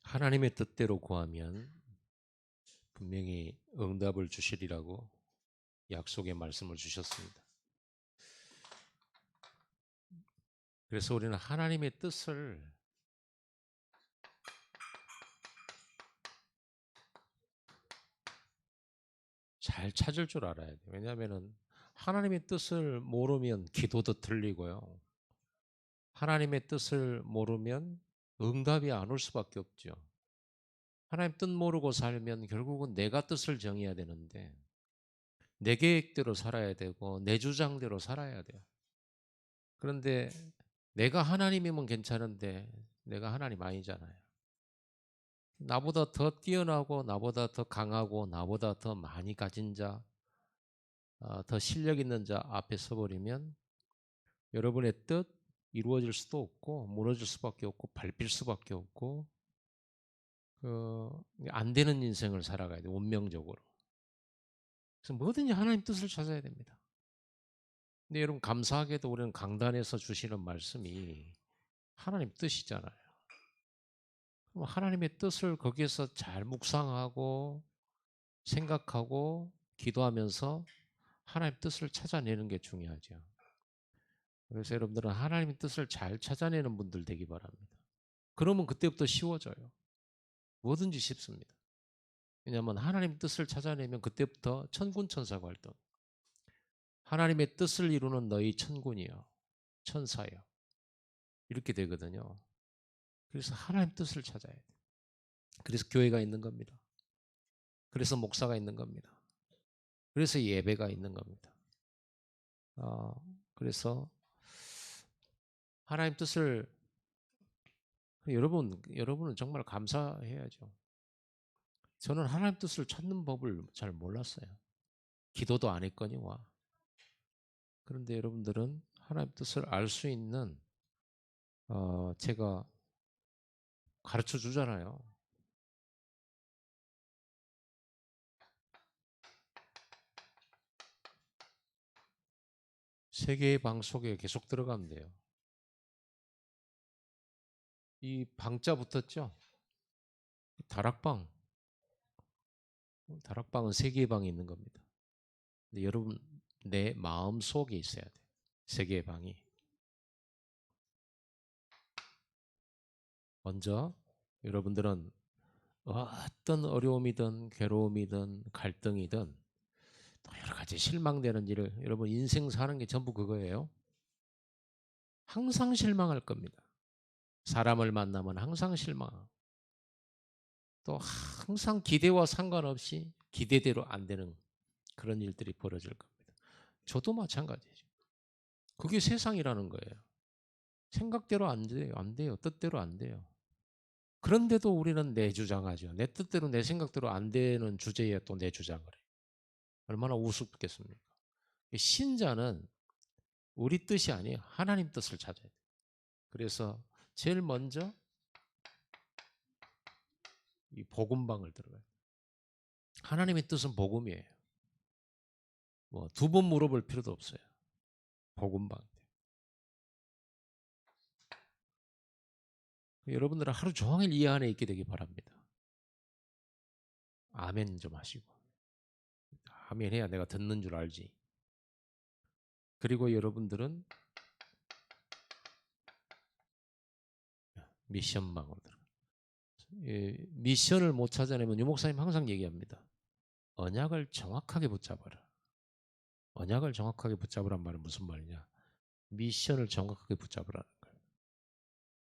하나님의 뜻대로 구하면 분명히 응답을 주시리라고 약속의 말씀을 주셨습니다. 그래서 우리는 하나님의 뜻을 잘 찾을 줄 알아야 돼요. 왜냐하면 하나님의 뜻을 모르면 기도도 틀리고요. 하나님의 뜻을 모르면 응답이 안 올 수밖에 없죠. 하나님 뜻 모르고 살면 결국은 내가 뜻을 정해야 되는데 내 계획대로 살아야 되고 내 주장대로 살아야 돼요. 그런데 내가 하나님이면 괜찮은데 내가 하나님 아니잖아요. 나보다 더 뛰어나고 나보다 더 강하고 나보다 더 많이 가진 자, 더 실력 있는 자 앞에 서버리면 여러분의 뜻 이루어질 수도 없고 무너질 수밖에 없고 밟힐 수밖에 없고 안 되는 인생을 살아가야 돼요. 운명적으로. 그래서 뭐든지 하나님 뜻을 찾아야 됩니다. 근데 여러분 감사하게도 우리는 강단에서 주시는 말씀이 하나님 뜻이잖아요. 그럼 하나님의 뜻을 거기에서 잘 묵상하고 생각하고 기도하면서 하나님 뜻을 찾아내는 게 중요하죠. 그래서 여러분들은 하나님의 뜻을 잘 찾아내는 분들 되기 바랍니다. 그러면 그때부터 쉬워져요. 뭐든지 쉽습니다. 왜냐하면 하나님 뜻을 찾아내면 그때부터 천군천사가 활동. 하나님의 뜻을 이루는 너희 천군이요, 천사요. 이렇게 되거든요. 그래서 하나님 뜻을 찾아야 돼요. 그래서 교회가 있는 겁니다. 그래서 목사가 있는 겁니다. 그래서 예배가 있는 겁니다. 그래서 하나님 뜻을 여러분은 정말 감사해야죠. 저는 하나님 뜻을 찾는 법을 잘 몰랐어요. 기도도 안 했거니와. 그런데 여러분들은 하나님 뜻을 알 수 있는 제가 가르쳐 주잖아요. 세계의 방 속에 계속 들어가면 돼요. 이 방자 붙었죠? 다락방. 다락방은 세계의 방이 있는 겁니다. 근데 여러분 내 마음 속에 있어야 돼요. 세계의 방이. 먼저 여러분들은 어떤 어려움이든 괴로움이든 갈등이든 또 여러 가지 실망되는 일을 여러분 인생 사는 게 전부 그거예요. 항상 실망할 겁니다. 사람을 만나면 항상 실망하고 또 항상 기대와 상관없이 기대대로 안 되는 그런 일들이 벌어질 겁니다. 저도 마찬가지죠. 그게 세상이라는 거예요. 생각대로 안 돼요. 안 돼요. 뜻대로 안 돼요. 그런데도 우리는 내 주장하죠. 내 뜻대로 내 생각대로 안 되는 주제에 또 내 주장을 해요. 얼마나 우습겠습니까? 신자는 우리 뜻이 아니에요. 하나님 뜻을 찾아야 돼요. 그래서 제일 먼저 이 복음방을 들어가요. 하나님의 뜻은 복음이에요. 뭐 두 번 물어볼 필요도 없어요. 복음방. 여러분들은 하루 종일 이 안에 있게 되기 바랍니다. 아멘 좀 하시고. 아멘 해야 내가 듣는 줄 알지. 그리고 여러분들은 미션방으로 들어가요. 미션을 못 찾아내면 유 목사님 항상 얘기합니다. 언약을 정확하게 붙잡아라. 언약을 정확하게 붙잡으란 말은 무슨 말이냐? 미션을 정확하게 붙잡으라는 거예요.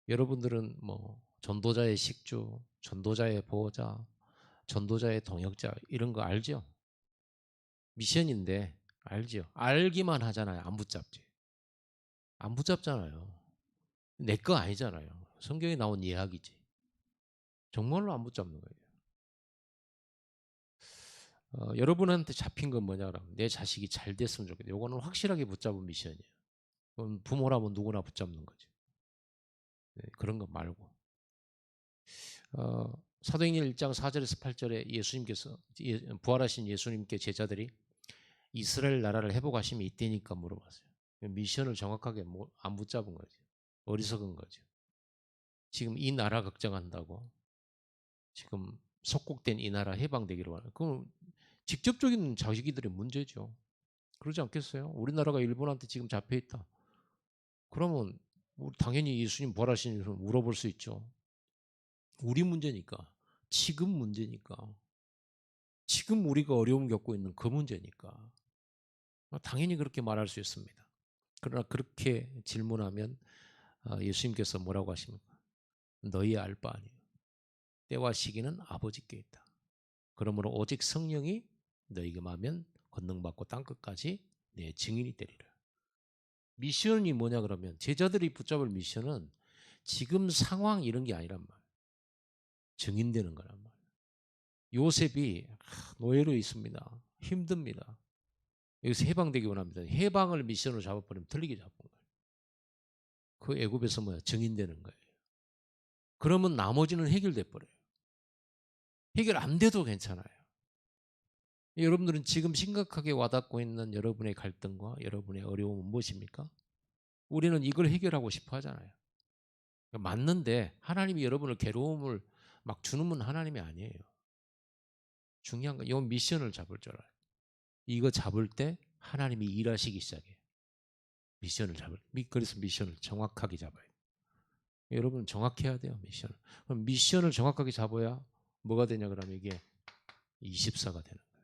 여러분들은 뭐 전도자의 식주, 전도자의 보호자, 전도자의 동역자 이런 거 알죠? 미션인데 알죠? 알기만 하잖아요. 안 붙잡지. 안 붙잡잖아요. 내 거 아니잖아요. 성경에 나온 이야기지. 정말로 안 붙잡는 거예요. 여러분한테 잡힌 건 뭐냐 그러면 내 자식이 잘 됐으면 좋겠다. 요거는 확실하게 붙잡은 미션이에요. 그럼 부모라면 누구나 붙잡는 거죠. 네, 그런 거 말고. 사도행전 1장 4절에서 8절에 예수님께서 부활하신 예수님께 제자들이 이스라엘 나라를 회복하심이 이때니까 물어봤어요. 미션을 정확하게 안 붙잡은 거죠. 어리석은 거죠. 지금 이 나라 걱정한다고 지금 속국된 이 나라 해방되기를 원하는, 그건 직접적인 자기들의 문제죠. 그러지 않겠어요? 우리나라가 일본한테 지금 잡혀 있다. 그러면 당연히 예수님 부활하신 줄 물어볼 수 있죠. 우리 문제니까, 지금 문제니까, 지금 우리가 어려움 겪고 있는 그 문제니까 당연히 그렇게 말할 수 있습니다. 그러나 그렇게 질문하면 예수님께서 뭐라고 하십니까? 너희 알 바 아니에요. 때와 시기는 아버지께 있다. 그러므로 오직 성령이 너희가 마면 권능받고 땅끝까지 내 증인이 되리라. 미션이 뭐냐 그러면 제자들이 붙잡을 미션은 지금 상황 이런 게 아니란 말이에요. 증인되는 거란 말이에요. 요셉이 노예로 있습니다. 힘듭니다. 여기서 해방되기 원합니다. 해방을 미션으로 잡아버리면 틀리게 잡은 거예요. 그 애굽에서 뭐야? 증인되는 거예요. 그러면 나머지는 해결돼 버려요. 해결 안 돼도 괜찮아요. 여러분들은 지금 심각하게 와닿고 있는 여러분의 갈등과 여러분의 어려움은 무엇입니까? 우리는 이걸 해결하고 싶어 하잖아요. 맞는데 하나님이 여러분을 괴로움을 막 주는 분 하나님이 아니에요. 중요한 건 이 미션을 잡을 줄 알아요. 이거 잡을 때 하나님이 일하시기 시작해요. 미션을 잡을. 그래서 미션을 정확하게 잡아야 돼요. 여러분 정확해야 돼요. 미션을. 그럼 미션을 정확하게 잡아야 뭐가 되냐 그러면 이게 24가 되는 거예요.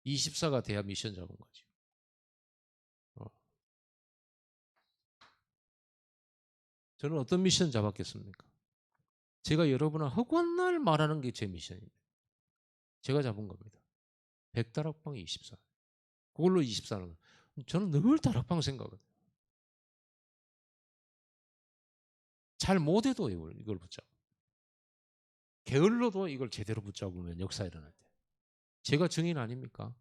24가 돼야 미션 잡은 거죠. 저는 어떤 미션 잡았겠습니까? 제가 여러분을 허구한 날 말하는 게 제 미션입니다. 제가 잡은 겁니다. 100다락방 24. 그걸로 24는 저는 늘 다락방 생각하거든요. 잘 못해도 이걸 붙잡고 게을러도 이걸 제대로 붙잡으면 역사 일어날 때. 제가 증인 아닙니까?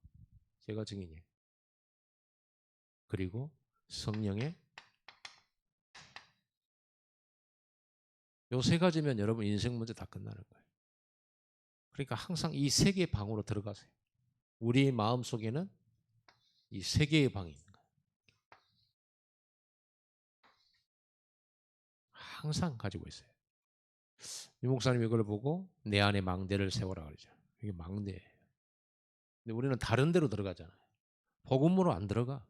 제가 증인이에요. 그리고 성령의 요 세 가지면 여러분 인생 문제 다 끝나는 거예요. 그러니까 항상 이 세 개의 방으로 들어가세요. 우리 마음 속에는 이 세 개의 방이 있는 거예요. 항상 가지고 있어요. 유 목사님 이걸 보고 내 안에 망대를 세워라 그러죠. 이게 망대예요. 근데 우리는 다른 데로 들어가잖아요. 복음으로 안 들어가.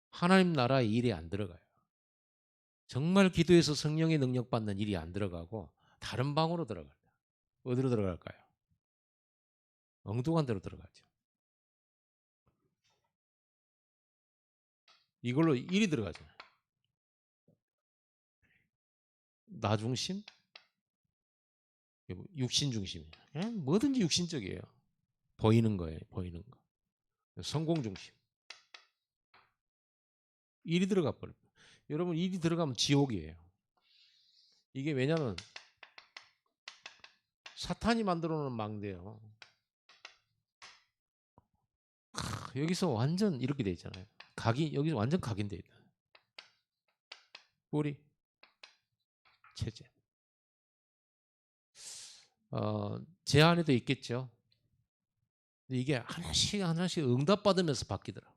하나님 나라의 일이 안 들어가요. 정말 기도해서 성령의 능력 받는 일이 안 들어가고 다른 방으로 들어가요. 어디로 들어갈까요? 엉뚱한 데로 들어가죠. 이걸로 일이 들어가잖아요. 나 중심, 육신 중심. 뭐든지 육신적이에요. 보이는 거예요. 보이는 거. 성공 중심. 일이 들어가 버려요. 여러분 일이 들어가면 지옥이에요. 이게 왜냐하면 사탄이 만들어 놓은 망대예요. 여기서 완전 이렇게 돼 있잖아요. 각이 여기서 완전 각인돼 있다. 뿌리, 체제. 제 안에도 있겠죠. 근데 이게 하나씩 하나씩 응답받으면서 바뀌더라.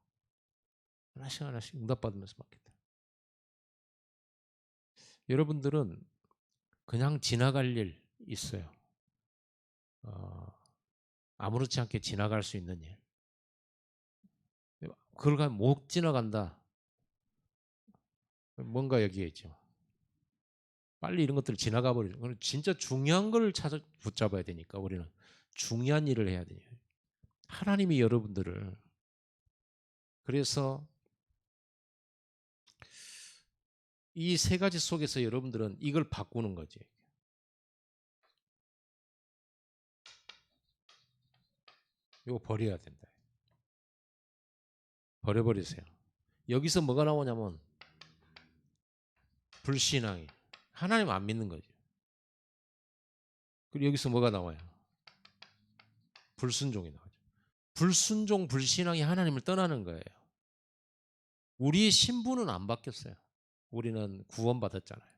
하나씩 하나씩 응답받으면서 바뀌더라. 여러분들은 그냥 지나갈 일 있어요. 아무렇지 않게 지나갈 수 있는 일. 그걸 못 지나간다. 뭔가 여기에 있죠. 빨리 이런 것들을 지나가 버리죠. 그럼 진짜 중요한 걸 찾아 붙잡아야 되니까 우리는 중요한 일을 해야 돼요. 하나님이 여러분들을 그래서 이 세 가지 속에서 여러분들은 이걸 바꾸는 거지. 이거 버려야 된다. 버려버리세요. 여기서 뭐가 나오냐면 불신앙이 하나님 안 믿는 거죠. 그리고 여기서 뭐가 나와요? 불순종이 나오죠. 불순종, 불신앙이 하나님을 떠나는 거예요. 우리의 신분은 안 바뀌었어요. 우리는 구원받았잖아요.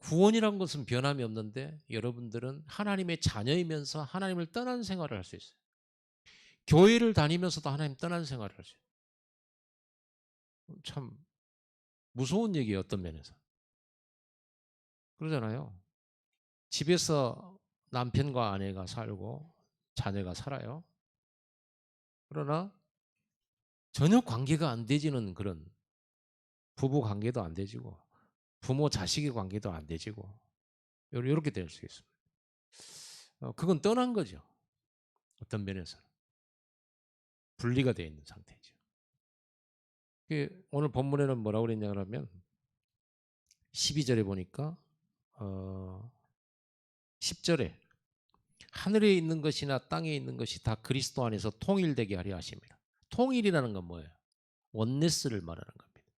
구원이란 것은 변함이 없는데 여러분들은 하나님의 자녀이면서 하나님을 떠난 생활을 할 수 있어요. 교회를 다니면서도 하나님 떠난 생활을 할 수 있어요. 참 무서운 얘기예요. 어떤 면에서. 그러잖아요. 집에서 남편과 아내가 살고 자녀가 살아요. 그러나 전혀 관계가 안 되지는 그런 부부 관계도 안 되지고 부모 자식의 관계도 안 되지고 이렇게 될 수 있습니다. 그건 떠난 거죠. 어떤 면에서는 분리가 되어 있는 상태죠. 오늘 본문에는 뭐라고 그랬냐 그러면 12절에 보니까 10절에 하늘에 있는 것이나 땅에 있는 것이 다 그리스도 안에서 통일되게 하려 하십니다. 통일이라는 건 뭐예요? 원네스를 말하는 겁니다.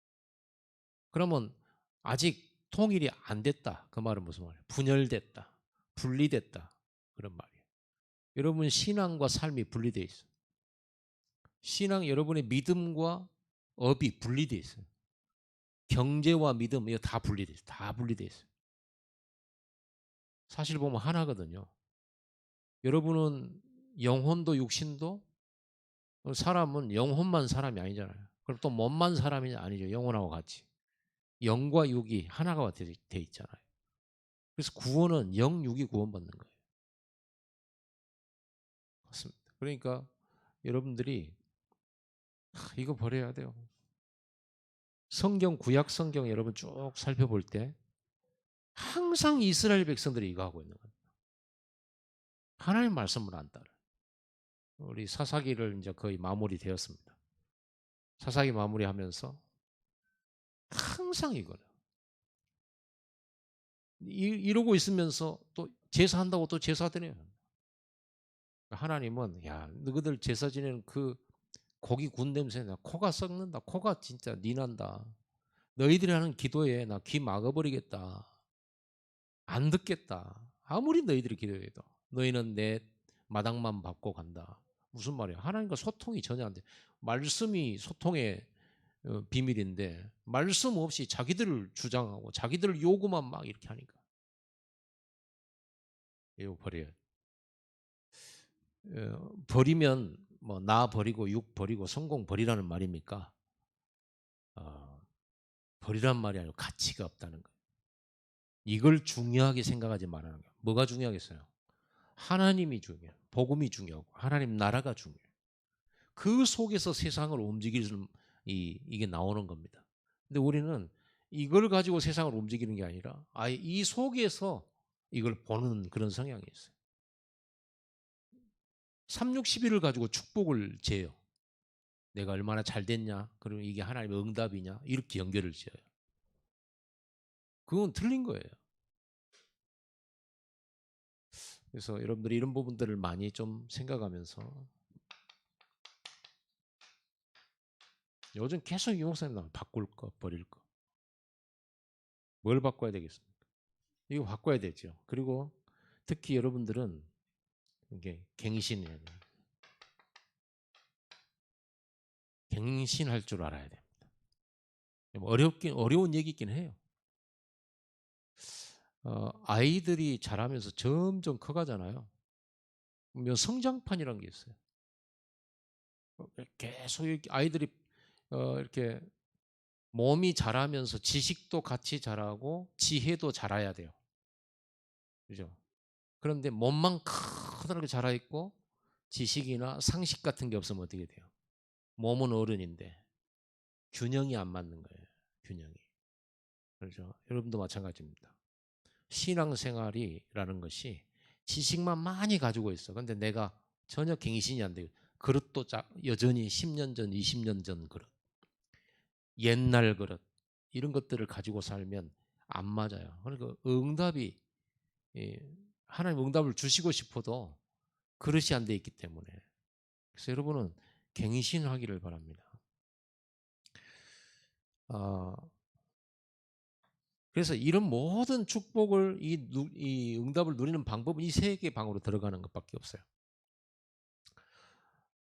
그러면 아직 통일이 안 됐다. 그 말은 무슨 말이에요? 분열됐다. 분리됐다. 그런 말이에요. 여러분 신앙과 삶이 분리되어 있어요. 신앙 여러분의 믿음과 업이 분리되어 있어요. 경제와 믿음 이거 다 분리되어 있어요. 다 분리되어 있어요. 사실 보면 하나거든요. 여러분은 영혼도 육신도 사람은 영혼만 사람이 아니잖아요. 그럼 또 몸만 사람이 아니죠. 영혼하고 같이. 영과 육이 하나가 돼 있잖아요. 그래서 구원은 영, 육이 구원받는 거예요. 맞습니다. 그러니까 여러분들이 이거 버려야 돼요. 성경, 구약 성경 여러분 쭉 살펴볼 때 항상 이스라엘 백성들이 이거 하고 있는 거예요. 하나님 말씀을 안 따라. 우리 사사기를 이제 거의 마무리되었습니다. 사사기 마무리하면서 항상 이거는 이러고 있으면서 또 제사한다고 또 제사 드려요. 하나님은 야 너희들 제사 지내는 그 고기 군 냄새 나 코가 썩는다. 코가 진짜 니난다. 너희들이 하는 기도에 나 귀 막아버리겠다. 안 듣겠다. 아무리 너희들이 기도해도 너희는 내 마당만 밟고 간다. 무슨 말이야? 하나님과 소통이 전혀 안 돼. 말씀이 소통의 비밀인데 말씀 없이 자기들을 주장하고 자기들 요구만 막 이렇게 하니까 이거 버려요. 버리면 뭐 나 버리고 육 버리고 성공 버리라는 말입니까? 버리란 말이 아니고 가치가 없다는 거예요. 이걸 중요하게 생각하지 말라는 거예요. 뭐가 중요하겠어요? 하나님이 중요해요. 복음이 중요하고 하나님 나라가 중요해요. 그 속에서 세상을 움직이는 이게 나오는 겁니다. 근데 우리는 이걸 가지고 세상을 움직이는 게 아니라 아예 이 속에서 이걸 보는 그런 성향이 있어요. 360일을 가지고 축복을 재요. 내가 얼마나 잘 됐냐? 그러면 이게 하나님의 응답이냐? 이렇게 연결을 지어요. 그건 틀린 거예요. 그래서 여러분들이 이런 부분들을 많이 좀 생각하면서 요즘 계속 이 목사님 나면 바꿀 거, 버릴 거. 뭘 바꿔야 되겠습니까? 이거 바꿔야 되죠. 그리고 특히 여러분들은 이게 갱신해야 돼요. 갱신할 줄 알아야 됩니다. 어려운 얘기긴 해요. 아이들이 자라면서 점점 커가잖아요. 그러면 성장판이라는 게 있어요. 계속 아이들이 이렇게 몸이 자라면서 지식도 같이 자라고 지혜도 자라야 돼요. 그죠? 그런데 몸만 커다랗게 자라 있고 지식이나 상식 같은 게 없으면 어떻게 돼요? 몸은 어른인데 균형이 안 맞는 거예요. 균형이. 그렇죠? 여러분도 마찬가지입니다. 신앙생활이라는 것이 지식만 많이 가지고 있어. 근데 내가 전혀 갱신이 안 되고 그릇도 여전히 10년 전, 20년 전 그릇, 옛날 그릇 이런 것들을 가지고 살면 안 맞아요. 그러니까 응답이 하나님 응답을 주시고 싶어도 그릇이 안 돼 있기 때문에 그래서 여러분은 갱신하기를 바랍니다. 아, 그래서 이런 모든 축복을 이 응답을 누리는 방법은 이 세 개의 방으로 들어가는 것밖에 없어요.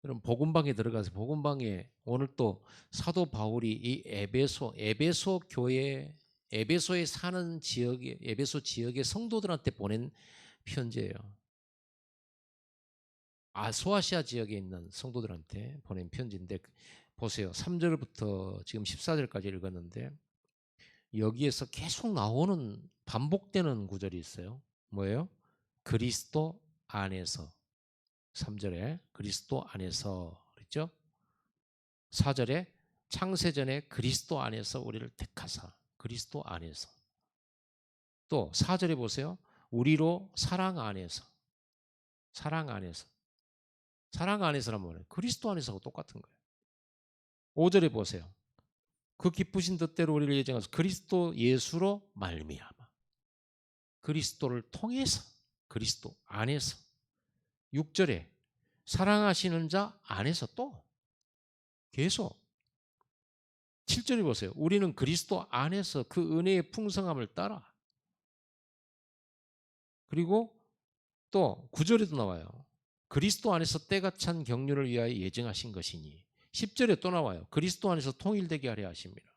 그럼 복음방에 들어가서 복음방에 오늘 또 사도 바울이 이 에베소 교회 에베소에 사는 지역의 에베소 지역의 성도들한테 보낸 편지예요. 소아시아 지역에 있는 성도들한테 보낸 편지인데 보세요. 3절부터 지금 14절까지 읽었는데 여기에서 계속 나오는 반복되는 구절이 있어요. 뭐예요? 그리스도 안에서. 3절에 그리스도 안에서 그랬죠? 4절에 창세전에 그리스도 안에서 우리를 택하사. 그리스도 안에서. 또 4절에 보세요. 우리로 사랑 안에서. 사랑 안에서. 사랑 안에서란 말이에요. 그리스도 안에서하고 똑같은 거예요. 5절에 보세요. 그 기쁘신 뜻대로 우리를 예정하셔서 그리스도 예수로 말미암아. 그리스도를 통해서. 그리스도 안에서. 6절에 사랑하시는 자 안에서 또 계속. 7절에 보세요. 우리는 그리스도 안에서 그 은혜의 풍성함을 따라. 그리고 또 9절에도 나와요. 그리스도 안에서 때가 찬 경륜을 위하여 예정하신 것이니. 10절에 또 나와요. 그리스도 안에서 통일되게 하려 하십니다.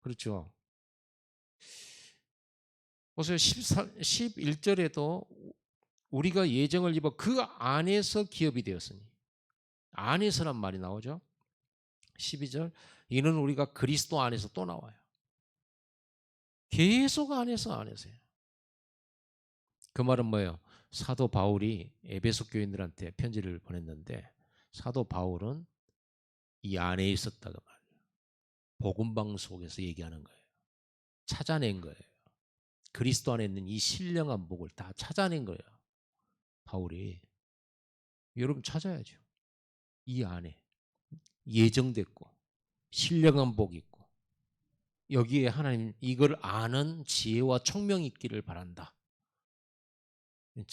그렇죠. 보세요. 11절에도 우리가 예정을 입어 그 안에서 기업이 되었으니. 안에서란 말이 나오죠. 12절 이는 우리가 그리스도 안에서 또 나와요. 계속 안에서요. 그 말은 뭐예요? 사도 바울이 에베소 교인들한테 편지를 보냈는데 사도 바울은 이 안에 있었다고 말이에요. 복음방 속에서 얘기하는 거예요. 찾아낸 거예요. 그리스도 안에 있는 이 신령한 복을 다 찾아낸 거예요. 바울이. 여러분 찾아야죠. 이 안에 예정됐고 신령한 복이 있고 여기에 하나님 이걸 아는 지혜와 총명이 있기를 바란다.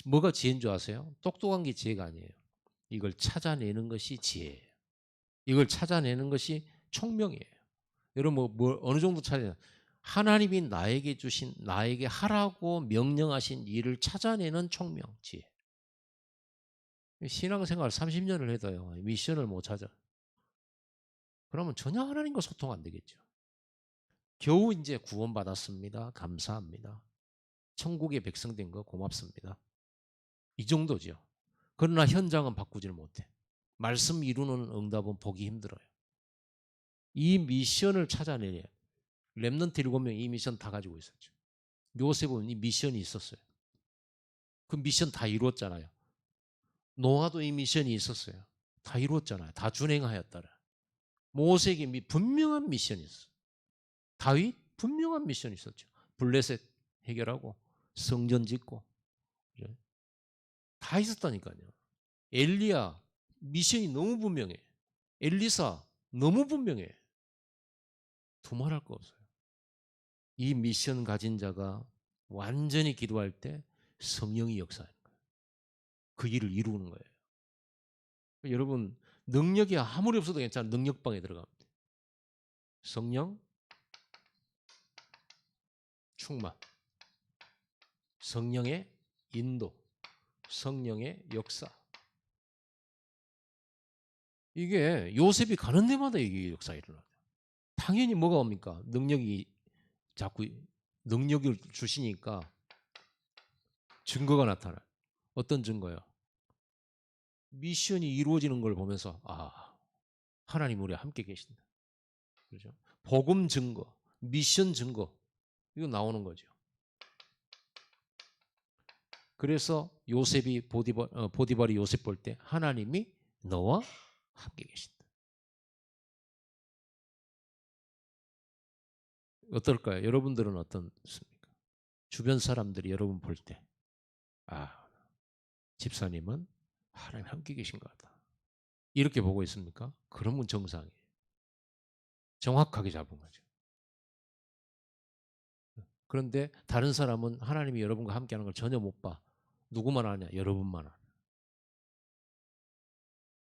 뭐가 지혜인 줄 아세요? 똑똑한 게 지혜가 아니에요. 이걸 찾아내는 것이 지혜예요. 이걸 찾아내는 것이 총명이에요. 여러분 어느 정도 찾아내냐? 하나님이 나에게 주신 나에게 하라고 명령하신 일을 찾아내는 총명, 지혜. 신앙생활 30년을 해도요. 미션을 못 찾아. 그러면 전혀 하나님과 소통 안 되겠죠. 겨우 이제 구원받았습니다. 감사합니다. 천국의 백성 된 거 고맙습니다. 이 정도죠. 그러나 현장은 바꾸지를 못해. 말씀 이루는 응답은 보기 힘들어요. 이 미션을 찾아내려. 렘넌트 7명 이 미션 다 가지고 있었죠. 요셉은 이 미션이 있었어요. 그 미션 다 이루었잖아요. 노아도 이 미션이 있었어요. 다 이루었잖아요. 다 준행하였더라. 모세에게 분명한 미션이 있었어요. 다윗 분명한 미션이 있었죠. 블레셋 해결하고 성전 짓고 다 있었다니까요. 엘리야 미션이 너무 분명해. 엘리사 너무 분명해. 두말할 거 없어요. 이 미션 가진 자가 완전히 기도할 때 성령이 역사하는 거예요. 그 일을 이루는 거예요. 여러분 능력이 아무리 없어도 괜찮아. 능력방에 들어가면 돼. 성령 충만, 성령의 인도, 성령의 역사. 이게 요셉이 가는 데마다 이게 역사가 일어나요. 당연히 뭐가 옵니까? 능력이 자꾸 능력을 주시니까 증거가 나타나요. 어떤 증거요? 미션이 이루어지는 걸 보면서 하나님 우리와 함께 계신다. 그렇죠? 복음 증거, 미션 증거 이거 나오는 거죠. 그래서 요셉이 보디발이 요셉 볼 때 하나님이 너와 함께 계신다. 어떨까요? 여러분들은 어떻습니까? 주변 사람들이 여러분 볼 때 집사님은 하나님 함께 계신 것 같다. 이렇게 보고 있습니까? 그러면 정상이에요. 정확하게 잡은 거죠. 그런데 다른 사람은 하나님이 여러분과 함께하는 걸 전혀 못 봐. 누구만 아냐? 여러분만 아냐.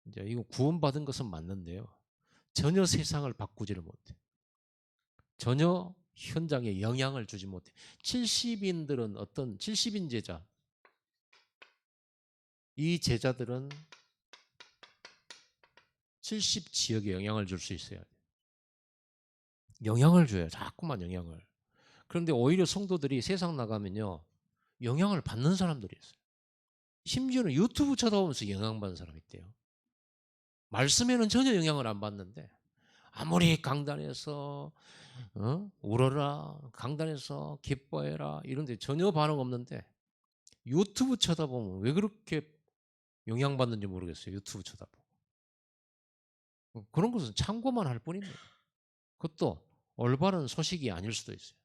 이제 이거 구원받은 것은 맞는데요. 전혀 세상을 바꾸지를 못해. 전혀 현장에 영향을 주지 못해. 70인들은 70인 제자. 이 제자들은 70지역에 영향을 줄 수 있어야 돼. 영향을 줘요. 자꾸만 영향을. 그런데 오히려 성도들이 세상 나가면요. 영향을 받는 사람들이 있어요. 심지어는 유튜브 쳐다보면서 영향받는 사람이 있대요. 말씀에는 전혀 영향을 안 받는데 아무리 강단에서 울어라, 강단에서 기뻐해라 이런 데 전혀 반응 없는데 유튜브 쳐다보면 왜 그렇게 영향받는지 모르겠어요. 유튜브 쳐다보고. 그런 것은 참고만 할 뿐입니다. 그것도 올바른 소식이 아닐 수도 있어요.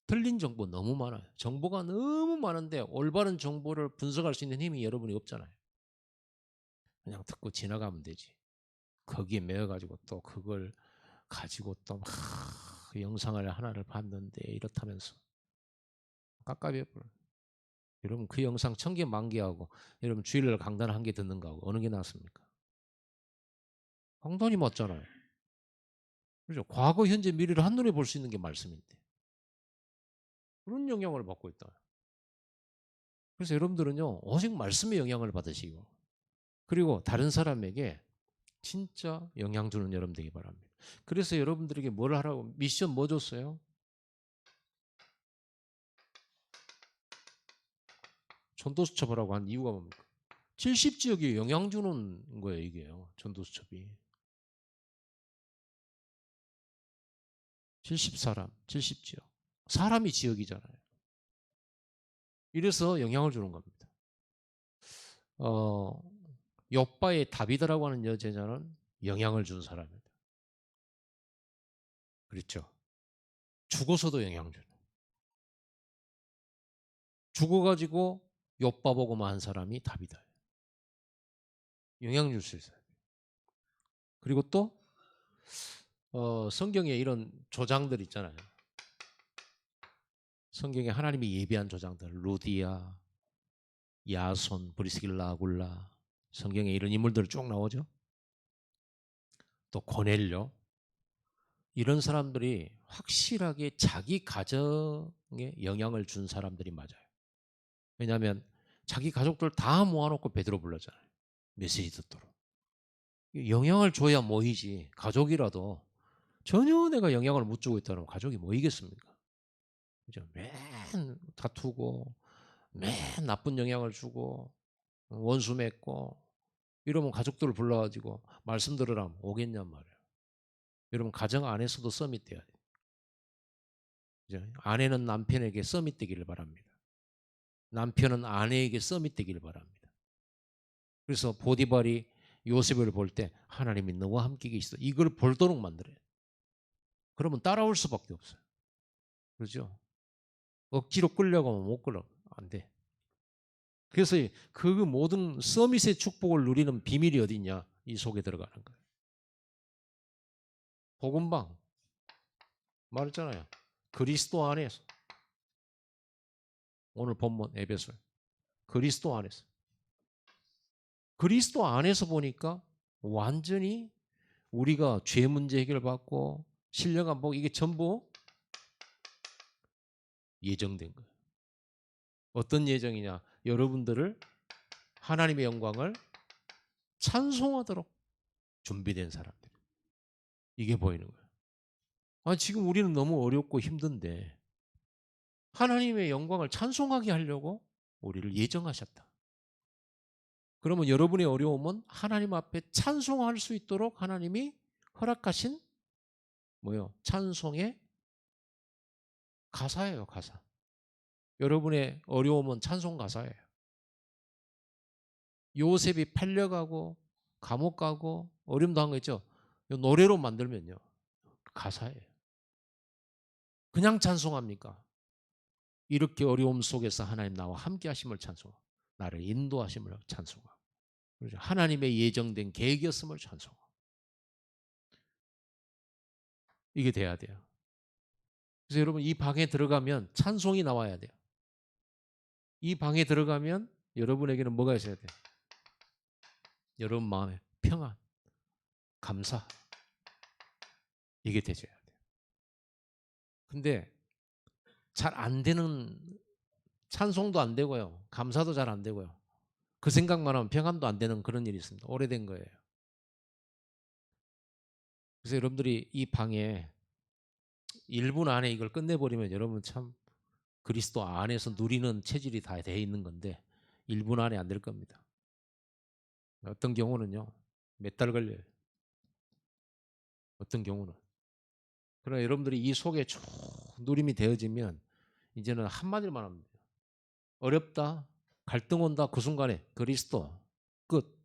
틀린 정보 너무 많아요. 정보가 너무 많은데 올바른 정보를 분석할 수 있는 힘이 여러분이 없잖아요. 그냥 듣고 지나가면 되지. 거기에 매여가지고 또 그걸 가지고 또 막 영상을 하나를 봤는데 이렇다면서 깝깝해버려. 여러분 그 영상 1000개 만개하고 여러분 주일날 강단 1개 듣는 거하고 어느 게 낫습니까? 강단이 맞잖아요. 그렇죠? 과거, 현재, 미래를 한눈에 볼 수 있는 게 말씀인데 그런 영향을 받고 있다. 그래서 여러분들은요 오직 말씀의 영향을 받으시고 그리고 다른 사람에게 진짜 영향 주는 여러분 되기 바랍니다. 그래서 여러분들에게 뭘 하라고 미션 뭐 줬어요? 전도수첩을 한 이유가 뭡니까? 70지역에 영향 주는 거예요, 이게요. 전도수첩이. 70사람, 70지역. 사람이 지역이잖아요. 이래서 영향을 주는 겁니다. 욥바의 다비드라고 하는 여제자는 영향을 준 사람입니다. 그렇죠. 죽어서도 영향 주는. 죽어가지고 욥바 보고만 한 사람이 다비드예요. 영향 줄 수 있어요. 그리고 또 성경에 이런 조장들 있잖아요. 성경에 하나님이 예비한 조장들, 루디아, 야손, 브리스길라, 아굴라, 성경에 이런 인물들 쭉 나오죠. 또 고넬료, 이런 사람들이 확실하게 자기 가정에 영향을 준 사람들이 맞아요. 왜냐하면 자기 가족들 다 모아놓고 베드로 불렀잖아요. 메시지 듣도록. 영향을 줘야 모이지. 가족이라도 전혀 내가 영향을 못 주고 있다면 가족이 모이겠습니까? 그죠? 맨 다투고 맨 나쁜 영향을 주고 원수 맺고 이러면 가족들을 불러가지고 말씀 들으라면 오겠냔 말이에요. 여러분 가정 안에서도 서밋 돼야 돼요. 그죠? 아내는 남편에게 서밋 되기를 바랍니다. 남편은 아내에게 서밋 되기를 바랍니다. 그래서 보디발이 요셉을 볼 때 하나님이 너와 함께 계시다. 이걸 볼도록 만들어요. 그러면 따라올 수밖에 없어요. 그렇죠? 억지로 끌려가면 못 끌어. 안 돼. 그래서 그 모든 서밋의 축복을 누리는 비밀이 어디 있냐? 이 속에 들어가는 거예요. 복음방 말했잖아요. 그리스도 안에서. 오늘 본문 에베소. 그리스도 안에서. 그리스도 안에서 보니까 완전히 우리가 죄 문제 해결받고 신령한 복 이게 전부 예정된 거예요. 어떤 예정이냐? 여러분들을 하나님의 영광을 찬송하도록 준비된 사람들. 이게 보이는 거예요. 지금 우리는 너무 어렵고 힘든데 하나님의 영광을 찬송하게 하려고 우리를 예정하셨다. 그러면 여러분의 어려움은 하나님 앞에 찬송할 수 있도록 하나님이 허락하신 뭐요? 찬송의 가사예요, 가사. 여러분의 어려움은 찬송 가사예요. 요셉이 팔려가고 감옥 가고 어려움 당한 거 있죠? 노래로 만들면요. 가사예요. 그냥 찬송합니까? 이렇게 어려움 속에서 하나님 나와 함께 하심을 찬송하고 나를 인도하심을 찬송하고 그렇죠? 하나님의 예정된 계획이었음을 찬송하고 이게 돼야 돼요. 그래서 여러분 이 방에 들어가면 찬송이 나와야 돼요. 이 방에 들어가면 여러분에게는 뭐가 있어야 돼요? 여러분 마음에 평안, 감사 이게 되셔야 돼요. 근데 잘 안 되는 찬송도 안 되고요. 감사도 잘 안 되고요. 그 생각만 하면 평안도 안 되는 그런 일이 있습니다. 오래된 거예요. 그래서 여러분들이 이 방에 1분 안에 이걸 끝내버리면 여러분 참 그리스도 안에서 누리는 체질이 다 돼 있는 건데 1분 안에 안 될 겁니다. 어떤 경우는요. 몇 달 걸려요. 어떤 경우는. 그러나 여러분들이 이 속에 쭉 누림이 되어지면 이제는 한마디만 합니다. 어렵다. 갈등 온다. 그 순간에 그리스도 끝.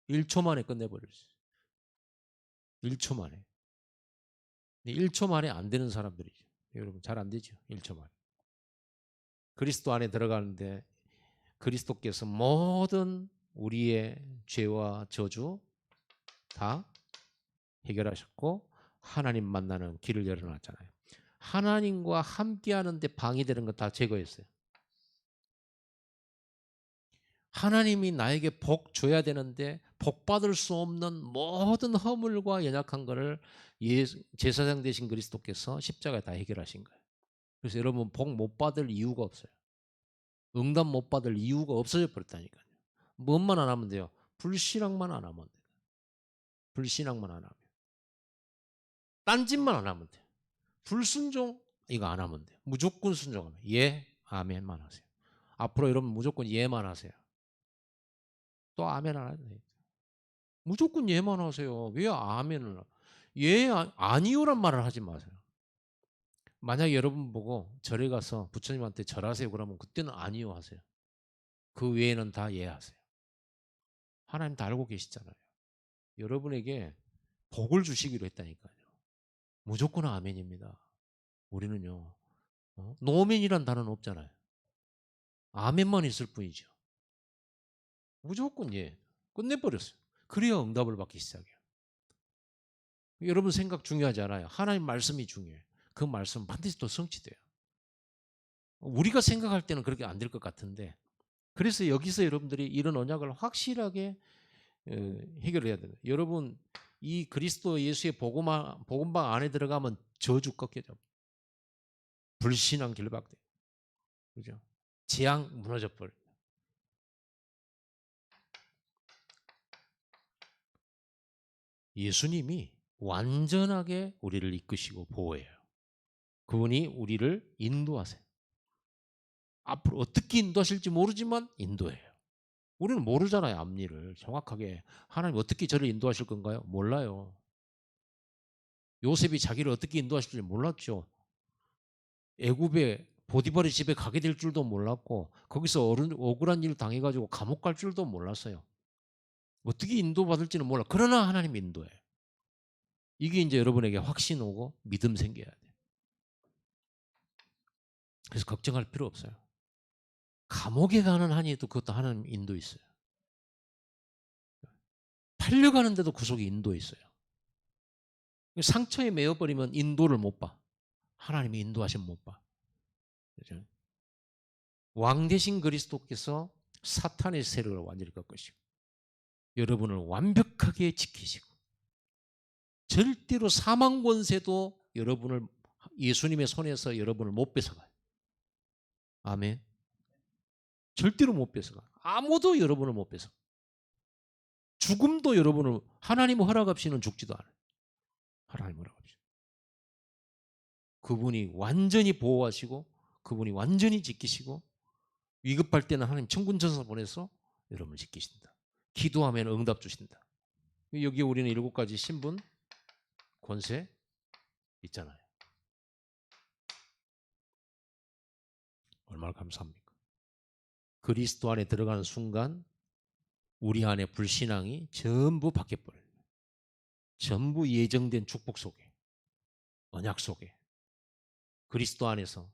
1초 만에 끝내버렸어요. 1초 만에. 1초 만에 안 되는 사람들이죠. 여러분 잘 안 되죠. 1초 만에. 그리스도 안에 들어가는데 그리스도께서 모든 우리의 죄와 저주 다 해결하셨고 하나님 만나는 길을 열어놨잖아요. 하나님과 함께하는데 방해되는 거 다 제거했어요. 하나님이 나에게 복 줘야 되는데 복 받을 수 없는 모든 허물과 연약한 것을 제사장 되신 그리스도께서 십자가에 다 해결하신 거예요. 그래서 여러분 복 못 받을 이유가 없어요. 응답 못 받을 이유가 없어져 버렸다니까요. 뭔만 안 하면 돼요. 불신앙만 안 하면 돼요. 불신앙만 안 하면. 딴짓만 안 하면 돼요. 불순종 이거 안 하면 돼요. 무조건 순종하면 예, 아멘만 하세요. 앞으로 여러분 무조건 예만 하세요. 또 아멘 안 하세요. 무조건 예만 하세요. 왜 아멘을 예, 아니요란 말을 하지 마세요. 만약에 여러분 보고 절에 가서 부처님한테 절하세요 그러면 그때는 아니요 하세요. 그 외에는 다 예 하세요. 하나님 다 알고 계시잖아요. 여러분에게 복을 주시기로 했다니까요. 무조건 아멘입니다. 우리는요. 노멘이란 단어는 없잖아요. 아멘만 있을 뿐이죠. 무조건 예. 끝내버렸어요. 그래야 응답을 받기 시작해요. 여러분 생각 중요하지 않아요. 하나님 말씀이 중요해요. 그 말씀은 반드시 또 성취돼요. 우리가 생각할 때는 그렇게 안 될 것 같은데 그래서 여기서 여러분들이 이런 언약을 확실하게 해결해야 돼요. 여러분 이 그리스도 예수의 복음방 안에 들어가면 저주 꺾여져. 불신앙 결박돼. 그죠? 재앙 무너져 버려. 예수님이 완전하게 우리를 이끄시고 보호해요. 그분이 우리를 인도하세요. 앞으로 어떻게 인도하실지 모르지만 인도해요. 우리는 모르잖아요. 앞일을 정확하게. 하나님 어떻게 저를 인도하실 건가요? 몰라요. 요셉이 자기를 어떻게 인도하실지 몰랐죠. 애굽에 보디발의 집에 가게 될 줄도 몰랐고 거기서 억울한 일 당해가지고 감옥 갈 줄도 몰랐어요. 어떻게 인도받을지는 몰라. 그러나 하나님 인도해요. 이게 이제 여러분에게 확신 오고 믿음 생겨야 돼요. 그래서 걱정할 필요 없어요. 감옥에 가는 한이도 그것도 하나님 인도 있어요. 팔려가는데도 구속이 인도 있어요. 상처에 매여버리면 인도를 못 봐. 하나님이 인도하시면 못 봐. 그렇죠? 왕 대신 그리스도께서 사탄의 세력을 완전히 꺾으시고 여러분을 완벽하게 지키시고 절대로 사망 권세도 여러분을 예수님의 손에서 여러분을 못 뺏어가요. 아멘. 절대로 못 뺏어가. 아무도 여러분을 못 뺏어. 죽음도 여러분을 하나님 허락 없이는 죽지도 않아요. 하나님 허락 없이. 그분이 완전히 보호하시고 그분이 완전히 지키시고 위급할 때는 하나님 천군천사 보내서 여러분을 지키신다. 기도하면 응답 주신다. 여기 우리는 7가지 신분 권세 있잖아요. 얼마나 감사합니까? 그리스도 안에 들어가는 순간 우리 안에 불신앙이 전부 바뀌어버려요. 전부 예정된 축복 속에 언약 속에 그리스도 안에서.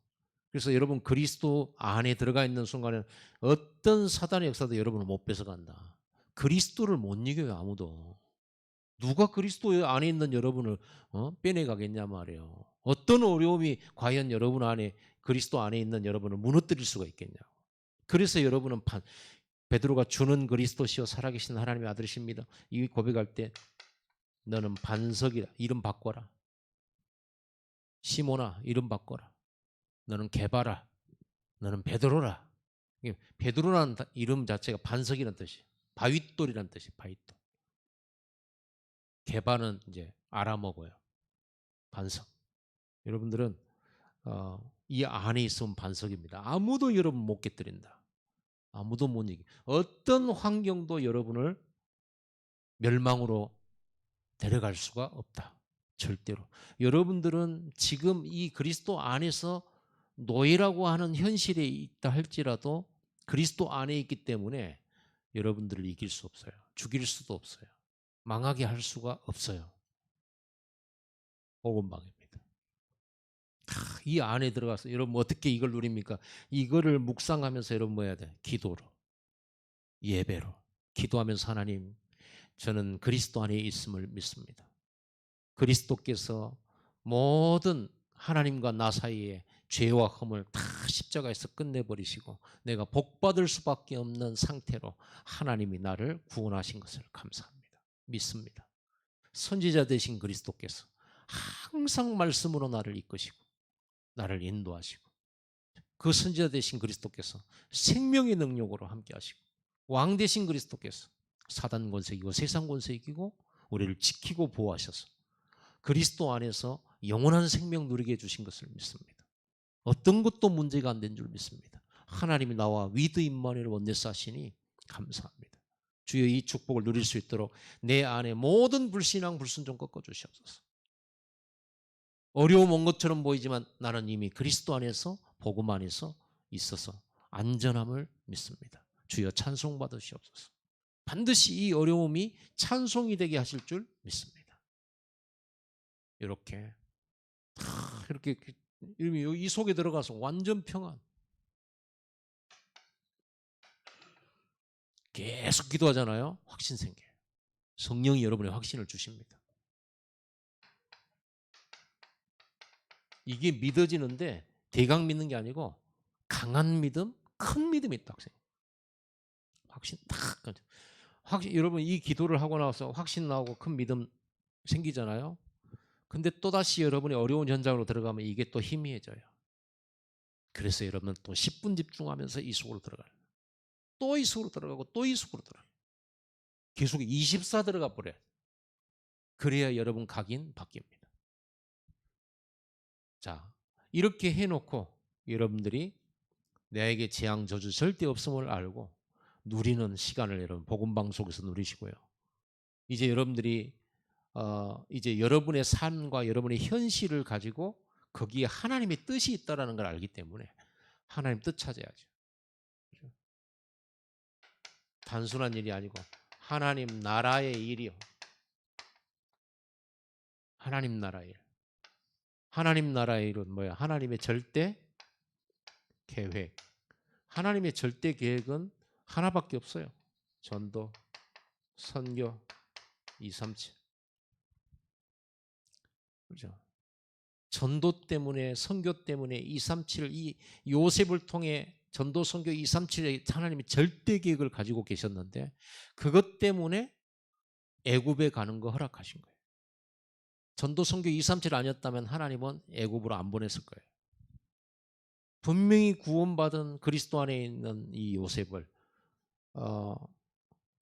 그래서 여러분 그리스도 안에 들어가 있는 순간에 어떤 사단의 역사도 여러분을 못 뺏어간다. 그리스도를 못 이겨요. 아무도. 누가 그리스도 안에 있는 여러분을 빼내가겠냐 말이에요. 어떤 어려움이 과연 여러분 안에 그리스도 안에 있는 여러분을 무너뜨릴 수가 있겠냐고. 그래서 여러분은 베드로가 주는 그리스도시요 살아계신 하나님의 아들이십니다. 이 고백할 때 너는 반석이라 이름 바꿔라. 시몬아 이름 바꿔라. 너는 게바라. 너는 베드로라. 베드로라는 이름 자체가 반석이라는 뜻이에요. 바윗돌이라는 뜻이에요. 바윗돌. 게바는 이제 알아먹어요. 반석. 여러분들은 이 안에 있으면 반석입니다. 아무도 여러분 못 깨뜨린다. 아무도 못 이기. 어떤 환경도 여러분을 멸망으로 데려갈 수가 없다. 절대로. 여러분들은 지금 이 그리스도 안에서 노예라고 하는 현실에 있다 할지라도 그리스도 안에 있기 때문에 여러분들을 이길 수 없어요. 죽일 수도 없어요. 망하게 할 수가 없어요. 복음방입니다. 이 안에 들어가서 여러분 어떻게 이걸 누립니까? 이거를 묵상하면서 여러분 뭐 해야 돼? 기도로, 예배로. 기도하면서 하나님, 저는 그리스도 안에 있음을 믿습니다. 그리스도께서 모든 하나님과 나 사이에 죄와 흠을 다 십자가에서 끝내버리시고 내가 복받을 수밖에 없는 상태로 하나님이 나를 구원하신 것을 감사합니다. 믿습니다. 선지자 되신 그리스도께서 항상 말씀으로 나를 이끄시고 나를 인도하시고 그 선지자 되신 그리스도께서 생명의 능력으로 함께 하시고 왕 되신 그리스도께서 사단 권세 이기고 세상 권세 이기고 우리를 지키고 보호하셔서 그리스도 안에서 영원한 생명 누리게 해주신 것을 믿습니다. 어떤 것도 문제가 안 된 줄 믿습니다. 하나님이 나와 위드 임마누엘 원네스 하시니 감사합니다. 주여 이 축복을 누릴 수 있도록 내 안에 모든 불신앙 불순종 꺾어주시옵소서. 어려움 온 것처럼 보이지만 나는 이미 그리스도 안에서 복음 안에서 있어서 안전함을 믿습니다. 주여 찬송 받으시옵소서. 반드시 이 어려움이 찬송이 되게 하실 줄 믿습니다. 이렇게 이 속에 들어가서 완전 평안. 계속 기도하잖아요. 확신 생겨요. 성령이 여러분의 확신을 주십니다. 이게 믿어지는데 대강 믿는 게 아니고 강한 믿음, 큰 믿음이 있다고 생각해요. 확신 딱. 여러분 이 기도를 하고 나서 확신 나오고 큰 믿음 생기잖아요. 근데 또다시 여러분이 어려운 현장으로 들어가면 이게 또 희미해져요. 그래서 여러분은 또 10분 집중하면서 이 속으로 들어가요. 또 이 속으로 들어가고 또 이 속으로 들어가요. 계속 24 들어가 버려요. 그래야 여러분 각인 바뀝니다. 자, 이렇게 해놓고 여러분들이 나에게 재앙 저주 절대 없음을 알고 누리는 시간을 여러분 복음방 속에서 누리시고요. 이제 여러분들이 이제 여러분의 삶과 여러분의 현실을 가지고 거기에 하나님의 뜻이 있다는 걸 알기 때문에 하나님 뜻 찾아야죠. 단순한 일이 아니고 하나님 나라의 일이요. 하나님 나라의 일. 하나님 나라의 일은 뭐야? 하나님의 절대 계획. 하나님의 절대 계획은 하나밖에 없어요. 전도, 선교, 237. 그렇죠? 전도 때문에 선교 때문에 237 이 요셉을 통해 전도 선교 237에 하나님이 절대 계획을 가지고 계셨는데 그것 때문에 애굽에 가는 거 허락하신 거예요. 전도 선교 237 아니었다면 하나님은 애굽으로 안 보냈을 거예요. 분명히 구원받은 그리스도 안에 있는 이 요셉을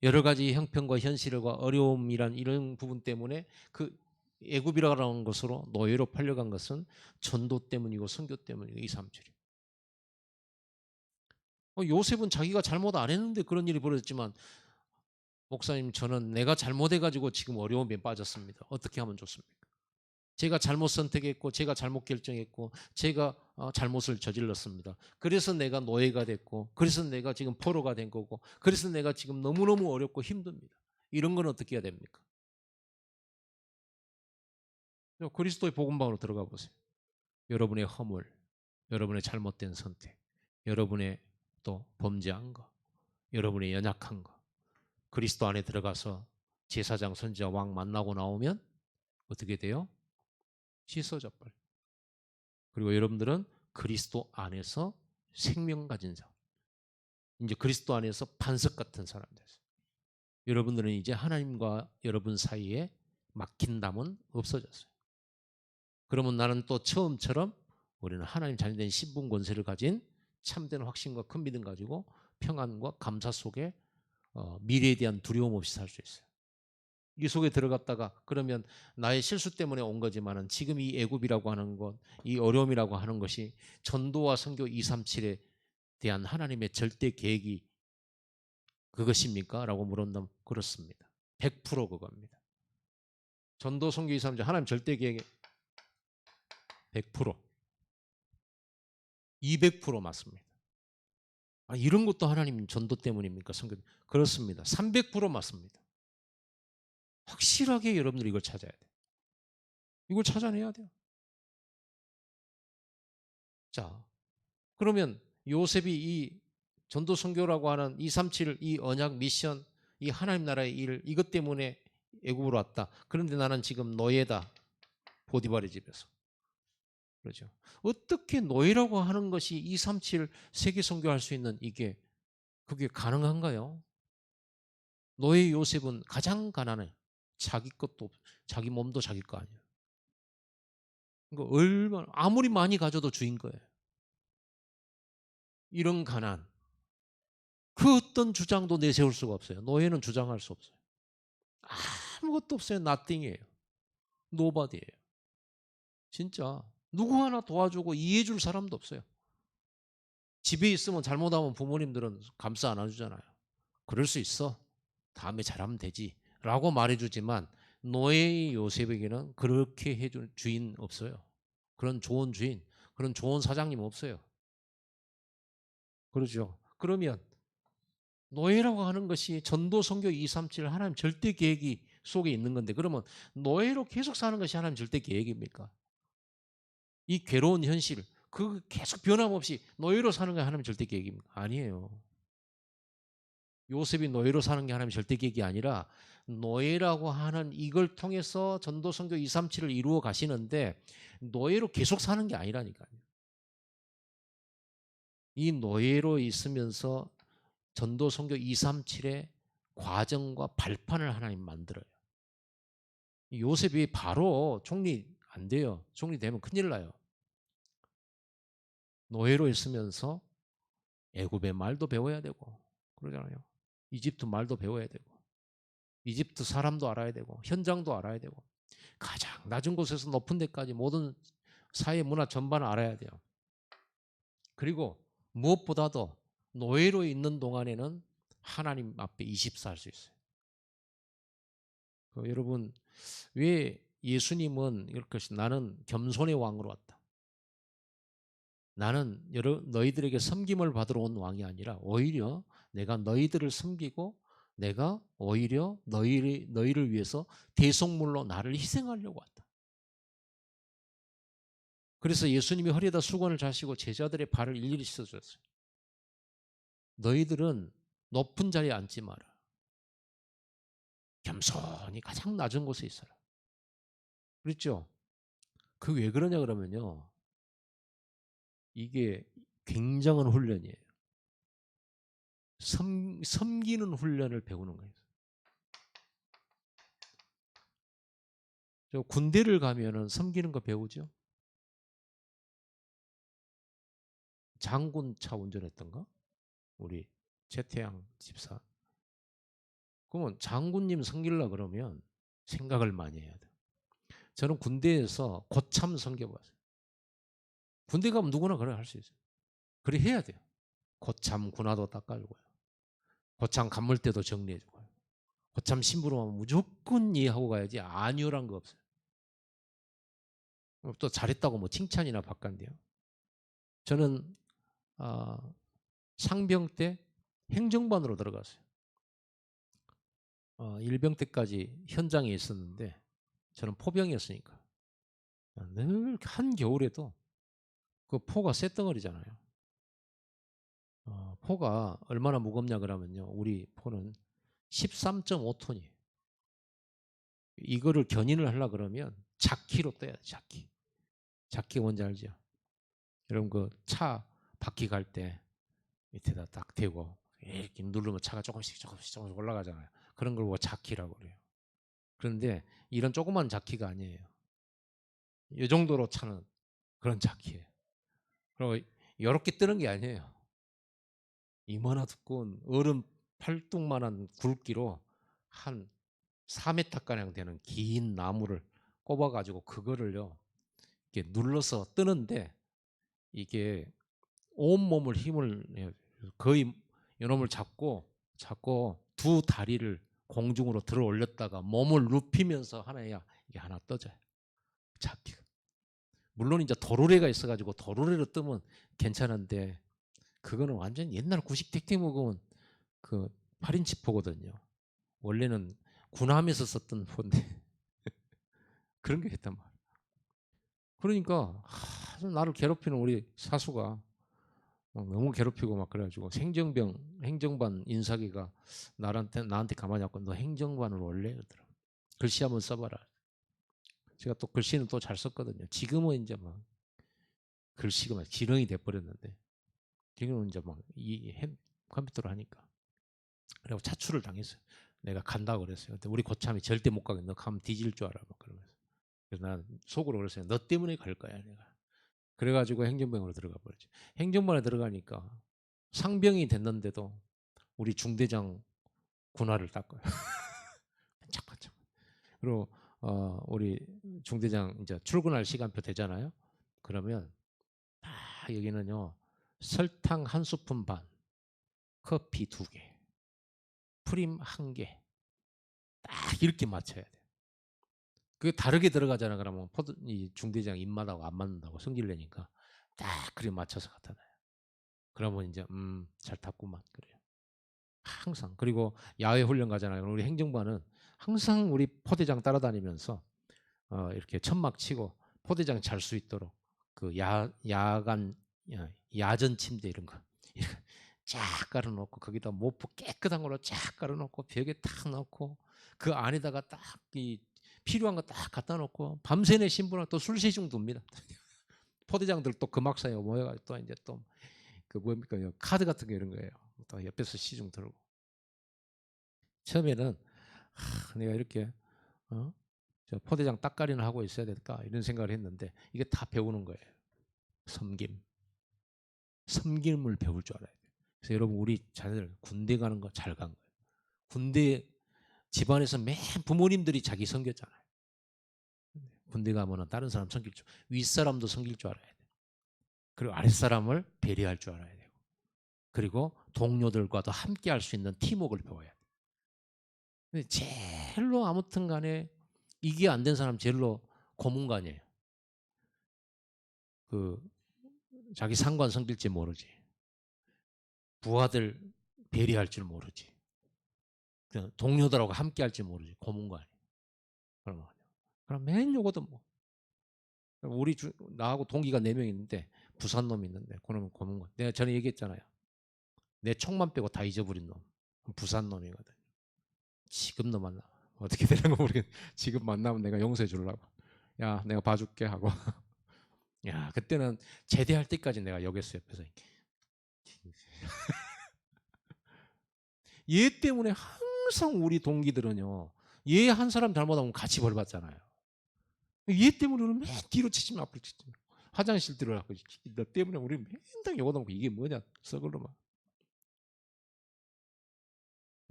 여러 가지 형편과 현실과 어려움이란 이런 부분 때문에 그 애굽이라는 것으로 노예로 팔려간 것은 전도 때문이고 선교 때문이고 237이. 요셉은 자기가 잘못 안 했는데 그런 일이 벌어졌지만 목사님 저는 내가 잘못해가지고 지금 어려움에 빠졌습니다. 어떻게 하면 좋습니까? 제가 잘못 선택했고 제가 잘못 결정했고 제가 잘못을 저질렀습니다. 그래서 내가 노예가 됐고 그래서 내가 지금 포로가 된 거고 그래서 내가 지금 너무너무 어렵고 힘듭니다. 이런 건 어떻게 해야 됩니까? 그리스도의 복음방으로 들어가 보세요. 여러분의 허물, 여러분의 잘못된 선택, 여러분의 또 범죄한 거, 여러분의 연약한 거 그리스도 안에 들어가서 제사장, 선지자, 왕 만나고 나오면 어떻게 돼요? 씻어져 버려요. 그리고 여러분들은 그리스도 안에서 생명 가진 자. 이제 그리스도 안에서 반석 같은 사람 됐어요. 여러분들은 이제 하나님과 여러분 사이에 막힌 담은 없어졌어요. 그러면 나는 또 처음처럼 우리는 하나님 자녀된 신분 권세를 가진 참된 확신과 큰 믿음 가지고 평안과 감사 속에 미래에 대한 두려움 없이 살 수 있어요. 이 속에 들어갔다가 그러면 나의 실수 때문에 온 거지만은 지금 이 애굽이라고 하는 것, 이 어려움이라고 하는 것이 전도와 선교 237에 대한 하나님의 절대 계획이 그것입니까? 라고 물었다면 그렇습니다. 100% 그겁니다. 전도 선교 237 하나님 절대 계획 100% 200% 맞습니다. 이런 것도 하나님 전도 때문입니까? 성경 그렇습니다. 300% 맞습니다. 확실하게 여러분들이 이걸 찾아야 돼요. 이걸 찾아내야 돼요. 자, 그러면 요셉이 이 전도 선교라고 하는 237 이 언약 미션 이 하나님 나라의 일 이것 때문에 애굽으로 왔다. 그런데 나는 지금 노예다. 보디발의 집에서. 그렇죠. 어떻게 노예라고 하는 것이 237 세계 선교할 수 있는 그게 가능한가요? 노예 요셉은 가장 가난해. 자기 것도 자기 몸도 자기 거 아니에요. 그러니까 얼마나 아무리 많이 가져도 주인 거예요. 이런 가난. 그 어떤 주장도 내세울 수가 없어요. 노예는 주장할 수 없어요. 아무것도 없어요. nothing이에요. nobody예요. 진짜 누구 하나 도와주고 이해해 줄 사람도 없어요. 집에 있으면 잘못하면 부모님들은 감싸 안아주잖아요. 그럴 수 있어. 다음에 잘하면 되지. 라고 말해주지만 노예의 요셉에게는 그렇게 해줄 주인 없어요. 그런 좋은 주인, 그런 좋은 사장님 없어요. 그러죠. 그러면 노예라고 하는 것이 전도 선교 237 하나님 절대 계획이 속에 있는 건데 그러면 노예로 계속 사는 것이 하나님 절대 계획입니까? 이 괴로운 현실, 그 계속 변함없이 노예로 사는 게 하나님 절대 계획입니까? 아니에요. 요셉이 노예로 사는 게 하나님 절대 계획이 아니라 노예라고 하는 이걸 통해서 전도 선교 237을 이루어 가시는데 노예로 계속 사는 게 아니라니까요. 이 노예로 있으면서 전도 선교 237의 과정과 발판을 하나님 만들어요. 요셉이 바로 총리 안 돼요. 총리 되면 큰일 나요. 노예로 있으면서 애굽의 말도 배워야 되고 그러잖아요. 이집트 말도 배워야 되고 이집트 사람도 알아야 되고 현장도 알아야 되고 가장 낮은 곳에서 높은 데까지 모든 사회 문화 전반을 알아야 돼요. 그리고 무엇보다도 노예로 있는 동안에는 하나님 앞에 24할 수 있어요. 여러분 왜 예수님은 이렇게 나는 겸손의 왕으로 왔다. 나는 너희들에게 섬김을 받으러 온 왕이 아니라 오히려 내가 너희들을 섬기고 내가 오히려 너희를 위해서 대속물로 나를 희생하려고 왔다. 그래서 예수님이 허리에다 수건을 자시고 제자들의 발을 일일이 씻어주셨어요. 너희들은 높은 자리에 앉지 마라. 겸손히 가장 낮은 곳에 있어라. 그렇죠? 그 왜 그러냐 그러면요. 이게 굉장한 훈련이에요. 섬기는 훈련을 배우는 거예요. 저 군대를 가면은 섬기는 거 배우죠. 장군 차 운전했던가? 우리 최태양 집사. 그러면 장군님 섬기려 그러면 생각을 많이 해야 돼. 저는 군대에서 고참 섬겨봤어요. 군대 가면 누구나 그래 할 수 있어요. 그래 해야 돼요. 고참 군화도 닦아주고요. 고참 간물대도 정리해주고요. 고참 심부름하면 무조건 이해하고 가야지 안유란 거 없어요. 또 잘했다고 뭐 칭찬이나 바간대요. 저는 상병 때 행정반으로 들어갔어요. 일병 때까지 현장에 있었는데 저는 포병이었으니까 늘 한겨울에도 그 포가 쇳덩어리잖아요. 포가 얼마나 무겁냐 그러면요. 우리 포는 13.5톤이에요. 이거를 견인을 하려 그러면 자키로 떠야 돼. 자키. 자키 뭔지 알죠? 여러분 그 차 바퀴 갈 때 밑에다 딱 대고 이렇게 누르면 차가 조금씩 올라가잖아요. 그런 걸 자키라고 그래요. 그런데 이런 조그만 자키가 아니에요. 이 정도로 차는 그런 자키예요. 그리고 이렇게 뜨는 게 아니에요. 이만한 두꺼운 얼음 팔뚝만한 굵기로 한 4m가량 되는 긴 나무를 꼽아가지고 그거를요 이렇게 눌러서 뜨는데 이게 온몸을 힘을 거의 이놈을 잡고 두 다리를 공중으로 들어 올렸다가 몸을 눕히면서 하나야 이게 하나 떠져요. 잡기가. 물론 이제 도르래가 있어가지고 도르래로 뜨면 괜찮은데 그거는 완전 옛날 구식 택배 먹으면 그 8인치 포거든요. 원래는 군함에서 썼던 포인데 그런 게 했단 말이에요. 그러니까 나를 괴롭히는 우리 사수가 막 너무 괴롭히고 막 그래가지고 행정반 인사기가 나한테 가만히 앉고 너 행정반을 원래 그러더라고. 글씨 한번 써봐라. 제가 또 글씨는 또 잘 썼거든요. 지금은 이제 막 글씨가 막 지렁이 돼버렸는데 지금은 이제 막 이 컴퓨터로 하니까 그리고 차출을 당했어요. 내가 간다고 그랬어요. 근데 우리 고참이 절대 못 가게 너 가면 뒤질 줄 알아 막 그러면서. 그래서 난 속으로 그랬어요. 너 때문에 갈 거야 내가. 그래가지고 행정병으로 들어가 버렸지. 행정반에 들어가니까 상병이 됐는데도 우리 중대장 군화를 닦아요. 반짝반짝. 그리고 우리 중대장 이제 출근할 시간표 되잖아요. 그러면 여기는요 설탕 한 스푼 반, 커피 2개, 프림 1개, 딱 이렇게 맞춰야 돼. 그게 다르게 들어가잖아. 그러면 이 중대장 입맛하고 안 맞는다고 성질 내니까 딱 그래 맞춰서 갖다 놔요. 그러면 이제 잘 탔구만 그래요. 항상. 그리고 야외 훈련 가잖아요. 우리 행정반은 항상 우리 포대장 따라다니면서 이렇게 천막 치고 포대장 잘 수 있도록 그 야간 야전 침대 이런 거 쫙 깔아놓고 거기다 모프 깨끗한 걸로 쫙 깔아놓고 벽에 탁 넣고 그 안에다가 딱 이 필요한 거 딱 갖다 놓고 밤새내 신부랑 또 술시중 둡니다. 포대장들 또 금학사에 모여가지고 또 이제 또 그 뭡니까 카드 같은 거 이런 거예요. 또 옆에서 시중 들고. 처음에는 내가 이렇게 저 포대장 딱가리는 하고 있어야 될까 이런 생각을 했는데 이게 다 배우는 거예요. 섬김을 배울 줄 알아야 돼요. 그래서 여러분 우리 자녀들 군대 가는 거 잘 간 거예요. 군대 집안에서 맨 부모님들이 자기 섬겼잖아요. 군대 가면은 다른 사람 섬길 줄, 윗사람도 섬길 줄 알아야 돼요. 그리고 아랫사람을 배려할 줄 알아야 되고, 그리고 동료들과도 함께 할 수 있는 팀워크를 배워야 돼요. 근데 제일로 아무튼 간에 이게 안 된 사람 제일로 고문관이에요. 그 자기 상관 섬길지 모르지. 부하들 배려할 줄 모르지. 동료들하고 함께 할지 모르지. 고문관이. 그럼 맨 요거도 뭐. 우리 나하고 동기가 4명 있는데 부산 놈이 있는데 그러면 고문관. 내가 전에 얘기했잖아요. 내 총만 빼고 다 잊어버린 놈. 부산 놈이거든. 지금도 만나. 어떻게 되는 거 모르겠. 지금 만나면 내가 용서해 주려고. 야, 내가 봐줄게 하고. 야, 그때는 제대할 때까지 내가 여겼어요. 옆에서. 얘 때문에 항상 우리 동기들은요. 얘 한 사람 잘못하면 같이 벌 받잖아요. 얘 때문에 우리는 맨 뒤로 치지면 앞으로 치지면. 화장실 들어가고 너 때문에 우리 맨날 요거 놓고 이게 뭐냐 썩을 놈아.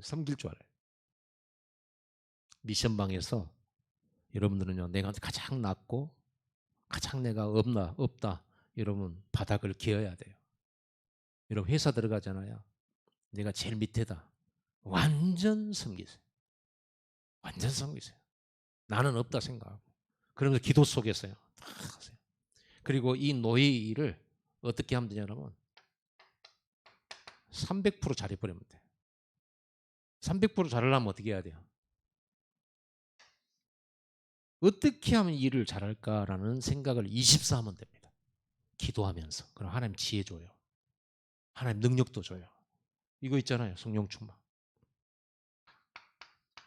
섬길 줄 알아요. 미션방에서 여러분들은요 내가 가장 낮고 가장 내가 없다 여러분 바닥을 기어야 돼요. 여러분 회사 들어가잖아요. 내가 제일 밑에다. 완전 섬기세요. 완전 섬기세요. 나는 없다 생각하고. 그러면서 기도 속에서요. 다 하세요. 그리고 이 노예 일을 어떻게 하면 되냐면 300% 잘해버리면 돼요. 300% 잘하려면 어떻게 해야 돼요? 어떻게 하면 일을 잘할까라는 생각을 24 하면 됩니다. 기도하면서. 그럼 하나님 지혜 줘요. 하나님 능력도 줘요. 이거 있잖아요. 성령 충만.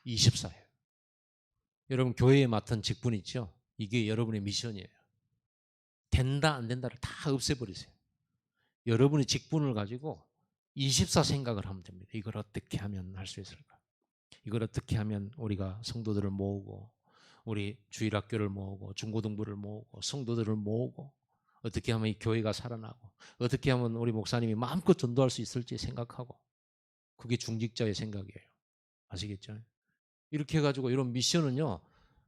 24예요. 여러분 교회에 맡은 직분 있죠? 이게 여러분의 미션이에요. 된다 안 된다를 다 없애버리세요. 여러분의 직분을 가지고 24 생각을 하면 됩니다. 이걸 어떻게 하면 할 수 있을까? 이걸 어떻게 하면 우리가 성도들을 모으고 우리 주일학교를 모으고 중고등부를 모으고 성도들을 모으고 어떻게 하면 이 교회가 살아나고 어떻게 하면 우리 목사님이 마음껏 전도할 수 있을지 생각하고 그게 중직자의 생각이에요. 아시겠죠? 이렇게 해가지고 이런 미션은요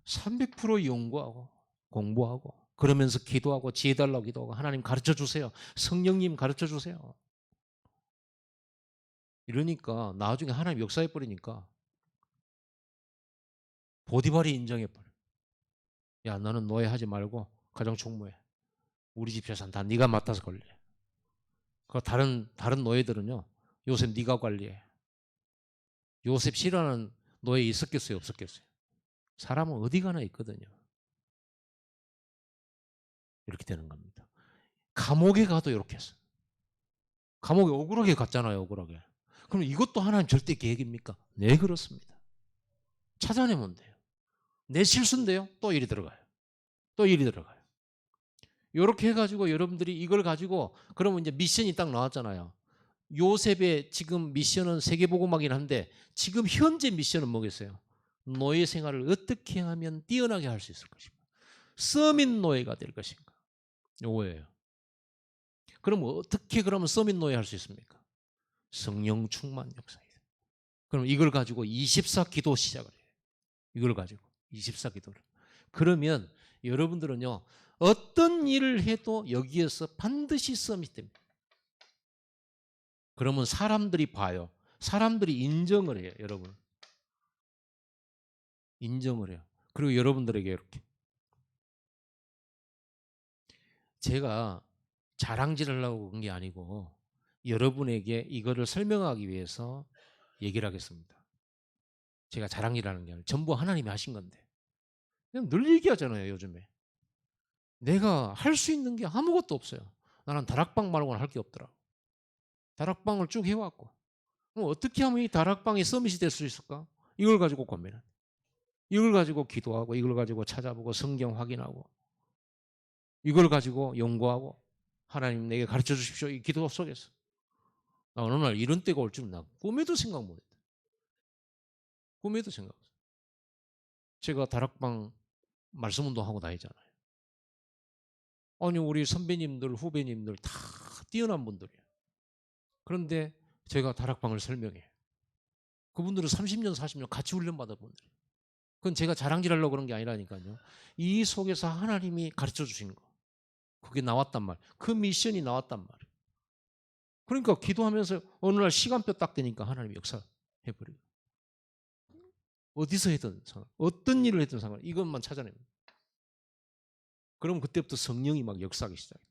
300% 연구하고 공부하고 그러면서 기도하고 지혜 달라고 기도하고 하나님 가르쳐 주세요. 성령님 가르쳐 주세요. 이러니까 나중에 하나님 역사해 버리니까 보디발이 인정해 버려. 야 너는 노예하지 말고 가정 총무해. 우리 집 재산 다 네가 맡아서 걸래. 그 다른 노예들은요, 요셉 네가 관리해. 요셉 싫어하는 노예 있었겠어요, 없었겠어요? 사람은 어디 가나 있거든요. 이렇게 되는 겁니다. 감옥에 가도 이렇게 했어요. 감옥에 억울하게 갔잖아요, 억울하게. 그럼 이것도 하나님 절대 계획입니까? 네, 그렇습니다. 찾아내면 돼요. 내 실수인데요, 또 일이 들어가요. 또 일이 들어가요. 이렇게 해가지고 여러분들이 이걸 가지고 그러면 이제 미션이 딱 나왔잖아요. 요셉의 지금 미션은 세계복음하긴 한데 지금 현재 미션은 뭐겠어요? 노예 생활을 어떻게 하면 뛰어나게 할 수 있을 것인가? 서민 노예가 될 것인가? 요거예요. 그럼 어떻게 그러면 서민 노예 할 수 있습니까? 성령 충만 역사이다. 그럼 이걸 가지고 24 기도 시작을 해요. 이걸 가지고 24 기도를. 그러면 여러분들은요, 어떤 일을 해도 여기에서 반드시 서밋 됩니다. 그러면 사람들이 봐요. 사람들이 인정을 해요, 여러분. 인정을 해요. 그리고 여러분들에게 이렇게. 제가 자랑질하려고 그런 게 아니고 여러분에게 이거를 설명하기 위해서 얘기를 하겠습니다. 제가 자랑질하는 게 아니라 전부 하나님이 하신 건데. 그냥 늘 얘기하잖아요, 요즘에. 내가 할 수 있는 게 아무것도 없어요. 나는 다락방 말고는 할 게 없더라. 다락방을 쭉 해왔고. 그럼 어떻게 하면 이 다락방이 서밋이 될 수 있을까? 이걸 가지고 고민해. 이걸 가지고 기도하고, 이걸 가지고 찾아보고, 성경 확인하고, 이걸 가지고 연구하고, 하나님 내게 가르쳐 주십시오. 이 기도 속에서. 나 어느 날 이런 때가 올 줄은 나 꿈에도 생각 못 했다. 꿈에도 생각 못 했어요. 제가 다락방 말씀 운동하고 다니잖아요. 아니, 우리 선배님들, 후배님들 다 뛰어난 분들이에요. 그런데 제가 다락방을 설명해요. 그분들은 30년, 40년 같이 훈련받은 분들이에요. 그건 제가 자랑질하려고 그런 게 아니라니까요. 이 속에서 하나님이 가르쳐 주신 거. 그게 나왔단 말. 그 미션이 나왔단 말이에요. 그러니까 기도하면서 어느 날 시간표 딱 되니까 하나님이 역사해버려요. 어디서 해든 상관, 어떤 일을 해든 상관, 이것만 찾아냅니다. 그럼 그때부터 성령이 막 역사하기 시작해요.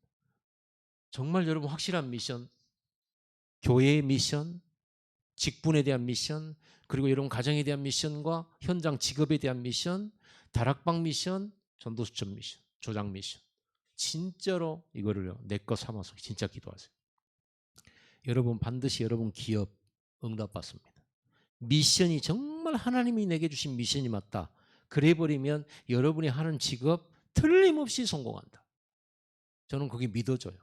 정말 여러분 확실한 미션, 교회의 미션, 직분에 대한 미션, 그리고 여러분 가정에 대한 미션과 현장 직업에 대한 미션, 다락방 미션, 전도수첩 미션, 조장 미션. 진짜로 이거를요, 내 거 삼아서 진짜 기도하세요. 여러분 반드시 여러분 기업 응답받습니다. 미션이 정말 하나님이 내게 주신 미션이 맞다. 그래버리면 여러분이 하는 직업 틀림없이 성공한다. 저는 그게 믿어져요.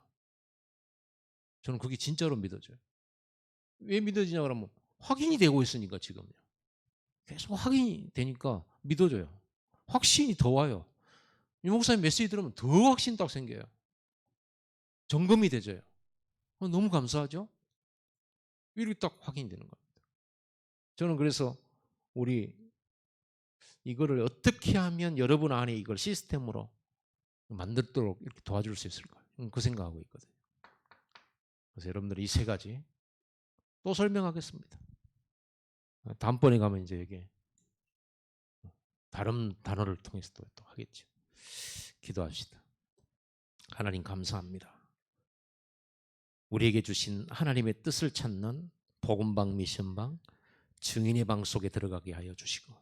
저는 그게 진짜로 믿어져요. 왜 믿어지냐 그러면 확인이 되고 있으니까 지금요. 계속 확인이 되니까 믿어져요. 확신이 더 와요. 이 목사님 메시지 들으면 더 확신 딱 생겨요. 점검이 되져요. 너무 감사하죠? 이렇게 딱 확인이 되는 겁니다. 저는 그래서 우리 이거를 어떻게 하면 여러분 안에 이걸 시스템으로 만들도록 이렇게 도와줄 수 있을까? 그 생각하고 있거든요. 그래서 여러분들이 이 세 가지 또 설명하겠습니다. 다음번에 가면 이제 이게 다른 단어를 통해서 또 하겠죠. 기도합시다. 하나님 감사합니다. 우리에게 주신 하나님의 뜻을 찾는 복음방 미션방 증인의 방 속에 들어가게 하여 주시고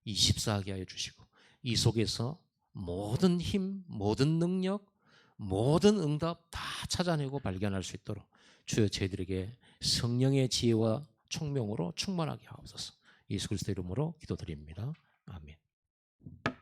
24하게 하여 주시고 이 속에서 모든 힘, 모든 능력, 모든 응답 다 찾아내고 발견할 수 있도록 주여 저희들에게 성령의 지혜와 총명으로 충만하게 하옵소서. 예수 그리스도 이름으로 기도드립니다. 아멘.